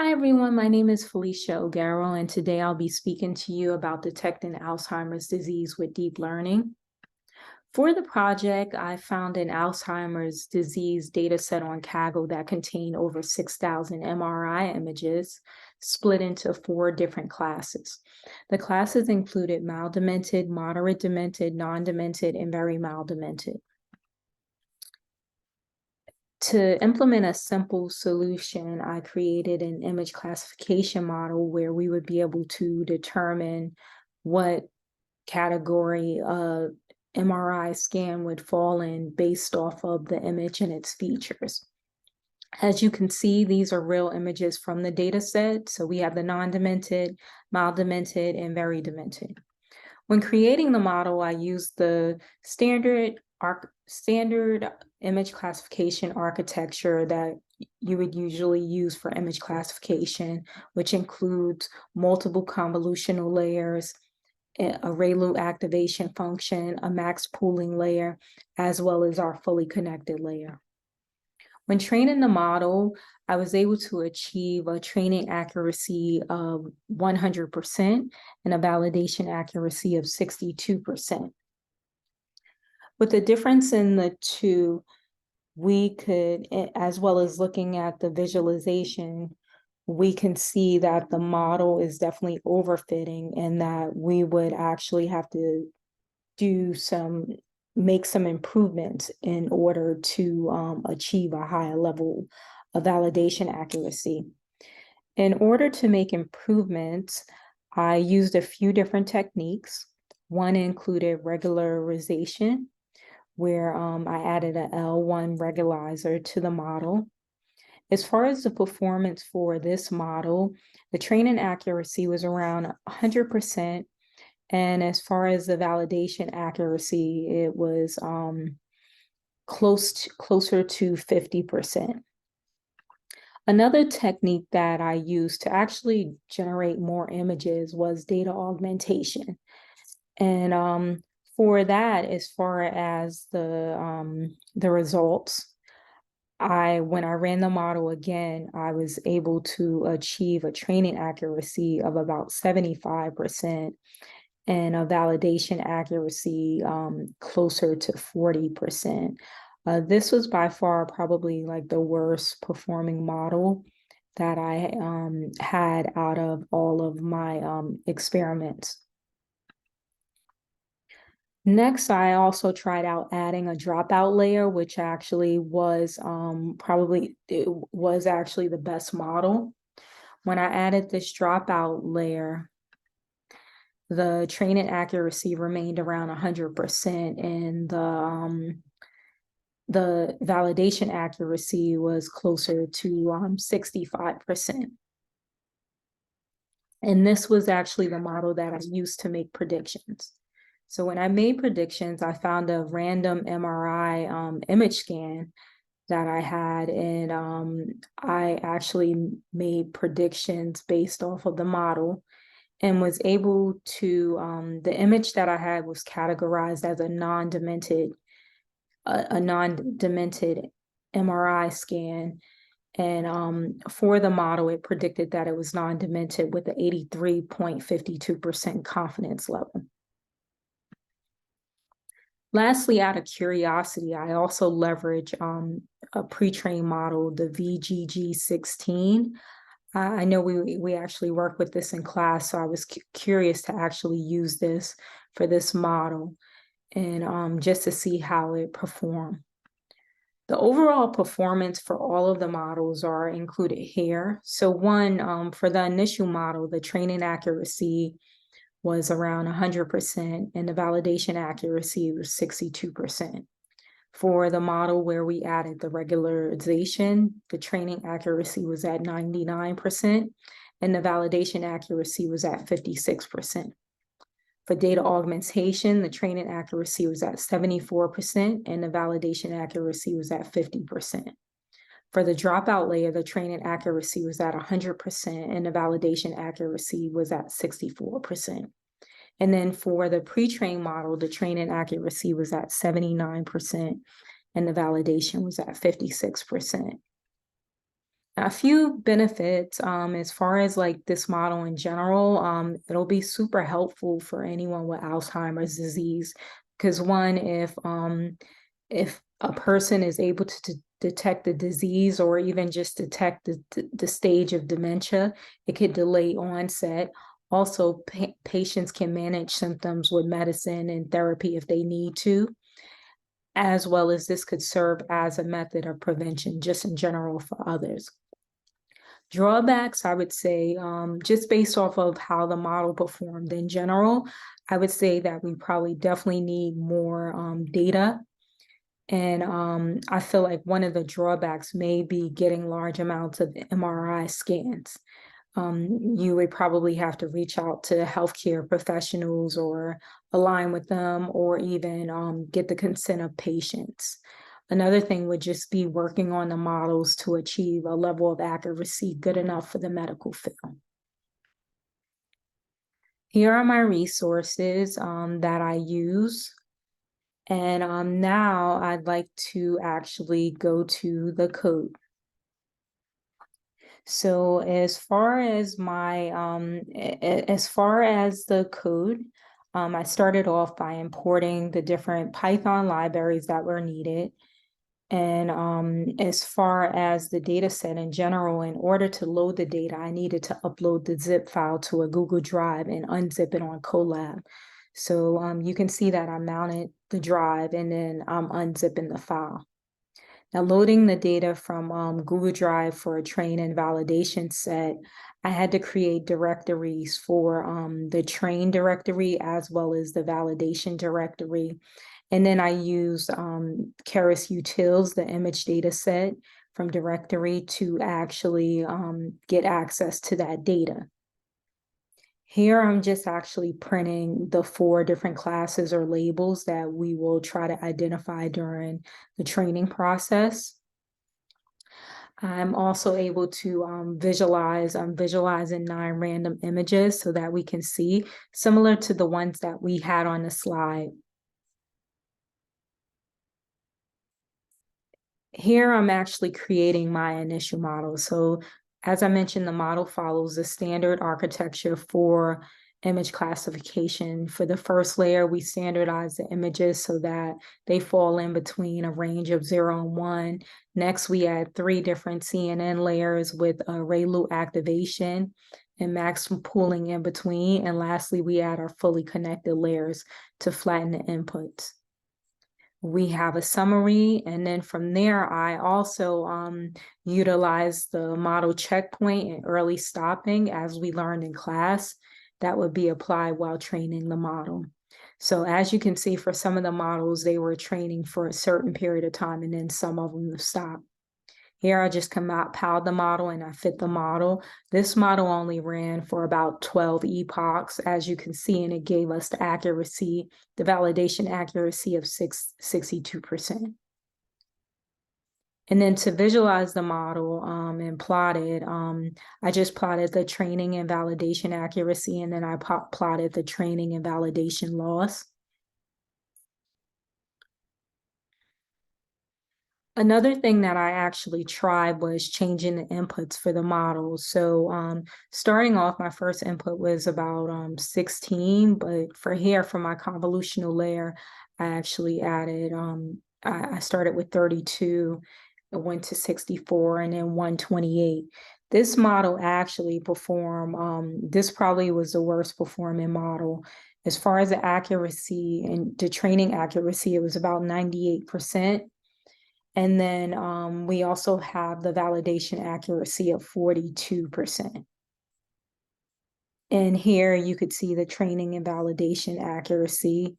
Hi everyone, my name is Felicia O'Garrow, and today I'll be speaking to you about detecting Alzheimer's disease with deep learning. For the project, I found an Alzheimer's disease data set on Kaggle that contained over 6,000 MRI images split into 4 different classes. The classes included mild demented, moderate demented, non-demented, and very mild demented. To implement a simple solution, I created an image classification model where we would be able to determine what category a MRI scan would fall in based off of the image and its features. As you can see, these are real images from the data set. So we have the non-demented, mild demented, and very demented. When creating the model, I used the standard image classification architecture that you would usually use for image classification, which includes multiple convolutional layers, a ReLU activation function, a max pooling layer, as well as our fully connected layer. When training the model, I was able to achieve a training accuracy of 100% and a validation accuracy of 62%. With the difference in the two, we could, as well as looking at the visualization, we can see that the model is definitely overfitting and that we would actually have to make some improvements in order to achieve a higher level of validation accuracy. In order to make improvements, I used a few different techniques. One included regularization, where I added an L1 regularizer to the model. As far as the performance for this model, the training accuracy was around 100%. And as far as the validation accuracy, it was closer to 50%. Another technique that I used to actually generate more images was data augmentation. And for that, as far as the results, when I ran the model again, I was able to achieve a training accuracy of about 75%. And a validation accuracy closer to 40%. This was by far probably like the worst performing model that I had out of all of my experiments. Next, I also tried out adding a dropout layer, which actually was actually the best model. When I added this dropout layer, the training accuracy remained around 100%, and the validation accuracy was closer to 65%. And this was actually the model that I used to make predictions. So when I made predictions, I found a random MRI image scan that I had, and I actually made predictions based off of the model, and was able to, the image that I had was categorized as a non-demented MRI scan. And for the model, it predicted that it was non-demented with an 83.52% confidence level. Lastly, out of curiosity, I also leverage a pre-trained model, the VGG16. I know we actually work with this in class, so I was curious to actually use this for this model and just to see how it performed. The overall performance for all of the models are included here. So one, for the initial model, the training accuracy was around 100% and the validation accuracy was 62%. For the model where we added the regularization, the training accuracy was at 99% and the validation accuracy was at 56%. For data augmentation, the training accuracy was at 74% and the validation accuracy was at 50%. For the dropout layer, the training accuracy was at 100% and the validation accuracy was at 64%. And then for the pre-trained model, the training accuracy was at 79% and the validation was at 56%. A few benefits, as far as like this model in general, it'll be super helpful for anyone with Alzheimer's disease. Because one, if a person is able to detect the disease or even just detect the stage of dementia, it could delay onset. Also, patients can manage symptoms with medicine and therapy if they need to, as well as this could serve as a method of prevention just in general for others. Drawbacks, I would say, just based off of how the model performed in general, I would say that we probably definitely need more data. And I feel like one of the drawbacks may be getting large amounts of MRI scans. You would probably have to reach out to healthcare professionals or align with them, or even get the consent of patients. Another thing would just be working on the models to achieve a level of accuracy good enough for the medical field. Here are my resources that I use. And now I'd like to actually go to the code. So as far as the code, I started off by importing the different Python libraries that were needed. And as far as the data set in general, in order to load the data, I needed to upload the zip file to a Google Drive and unzip it on Colab. So you can see that I mounted the drive and then I'm unzipping the file. Now, loading the data from Google Drive for a train and validation set, I had to create directories for the train directory as well as the validation directory. And then I used Keras Utils, the image data set from directory, to actually get access to that data. Here, I'm just actually printing the 4 different classes or labels that we will try to identify during the training process. I'm also able to visualize. I'm visualizing 9 random images so that we can see, similar to the ones that we had on the slide. Here, I'm actually creating my initial model. So as I mentioned, the model follows the standard architecture for image classification. For the first layer, we standardize the images so that they fall in between a range of 0 and 1. Next, we add 3 different CNN layers with array loop activation and maximum pooling in between. And lastly, we add our fully connected layers to flatten the inputs. We have a summary, and then from there, I also utilize the model checkpoint and early stopping as we learned in class. That would be applied while training the model. So as you can see, for some of the models, they were training for a certain period of time, and then some of them stopped. Here I just compiled the model and I fit the model. This model only ran for about 12 epochs, as you can see, and it gave us the accuracy, the validation accuracy of 62%. And then to visualize the model and plot it, I just plotted the training and validation accuracy, and then I plotted the training and validation loss. Another thing that I actually tried was changing the inputs for the model. So starting off, my first input was about 16, but for my convolutional layer, I actually added, I started with 32, it went to 64, and then 128. This model actually performed, this probably was the worst performing model. As far as the accuracy and the training accuracy, it was about 98%. And then we also have the validation accuracy of 42%. And here you could see the training and validation accuracy.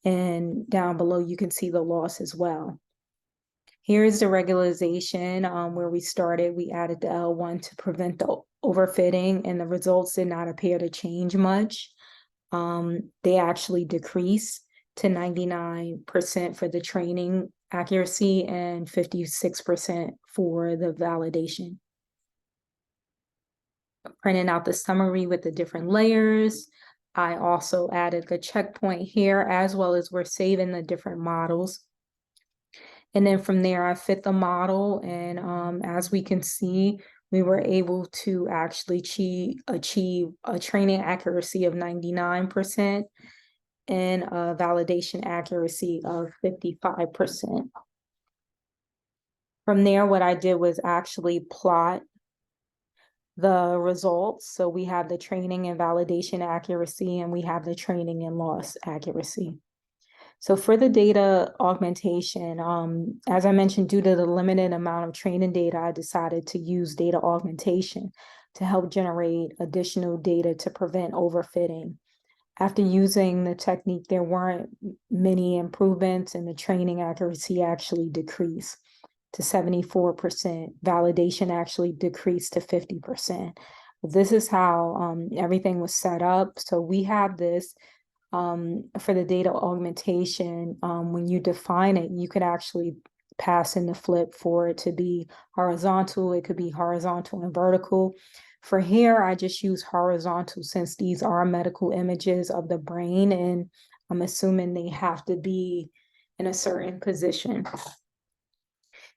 And down below, you can see the loss as well. Here's the regularization where we started. We added the L1 to prevent the overfitting, and the results did not appear to change much. They actually decrease to 99% for the training accuracy and 56% for the validation. Printing out the summary with the different layers. I also added the checkpoint here, as well as we're saving the different models. And then from there, I fit the model. And as we can see, we were able to actually achieve a training accuracy of 99% and a validation accuracy of 55%. From there, what I did was actually plot the results. So we have the training and validation accuracy, and we have the training and loss accuracy. So for the data augmentation, as I mentioned, due to the limited amount of training data, I decided to use data augmentation to help generate additional data to prevent overfitting. After using the technique, there weren't many improvements, and the training accuracy actually decreased to 74%. Validation actually decreased to 50%. This is how everything was set up. So we have this for the data augmentation. When you define it, you could actually pass in the flip for it to be horizontal. It could be horizontal and vertical. For here, I just use horizontal since these are medical images of the brain, and I'm assuming they have to be in a certain position.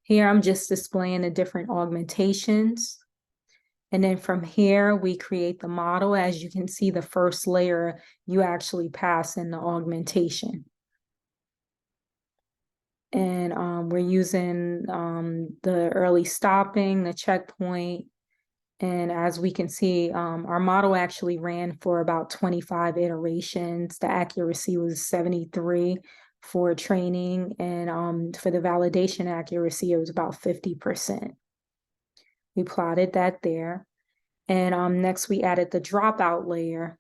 Here, I'm just displaying the different augmentations. And then from here, we create the model. As you can see, the first layer, you actually pass in the augmentation. And we're using the early stopping, the checkpoint. And as we can see, our model actually ran for about 25 iterations. The accuracy was 73 for training. And for the validation accuracy, it was about 50%. We plotted that there. And next we added the dropout layer,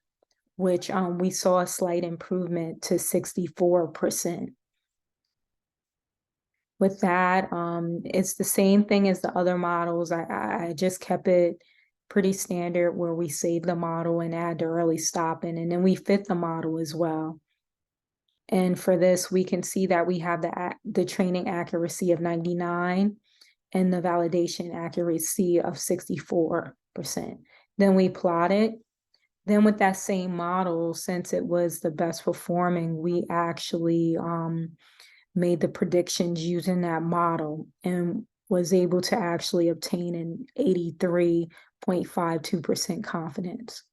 which we saw a slight improvement to 64%. With that, it's the same thing as the other models. I just kept it pretty standard where we save the model and add the early stopping, and then we fit the model as well. And for this, we can see that we have the training accuracy of 99 and the validation accuracy of 64%. Then we plot it. Then with that same model, since it was the best performing, we actually made the predictions using that model and was able to actually obtain an 83.52% confidence.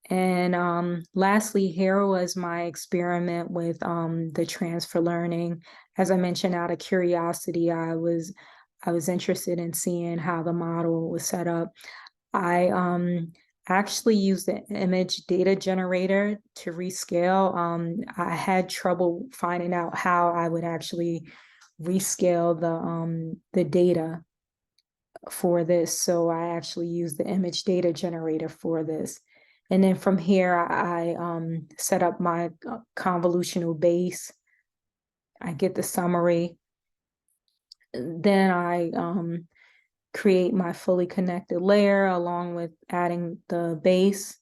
And lastly, here was my experiment with the transfer learning. As I mentioned, out of curiosity, I was interested in seeing how the model was set up. I actually used the image data generator to rescale. I had trouble finding out how I would actually rescale the data for this. So I actually used the image data generator for this. And then from here, I set up my convolutional base. I get the summary. Then I create my fully connected layer along with adding the base.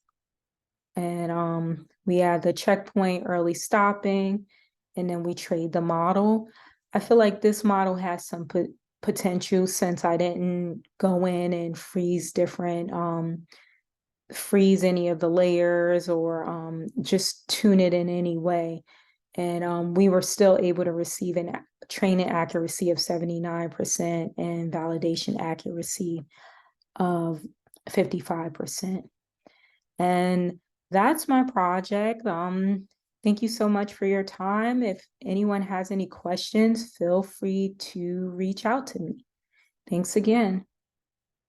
And we add the checkpoint, early stopping, and then we trade the model. I feel like this model has some potential since I didn't go in and freeze any of the layers or just tune it in any way. And we were still able to receive a training accuracy of 79% and validation accuracy of 55%. And that's my project. Thank you so much for your time. If anyone has any questions, feel free to reach out to me. Thanks again.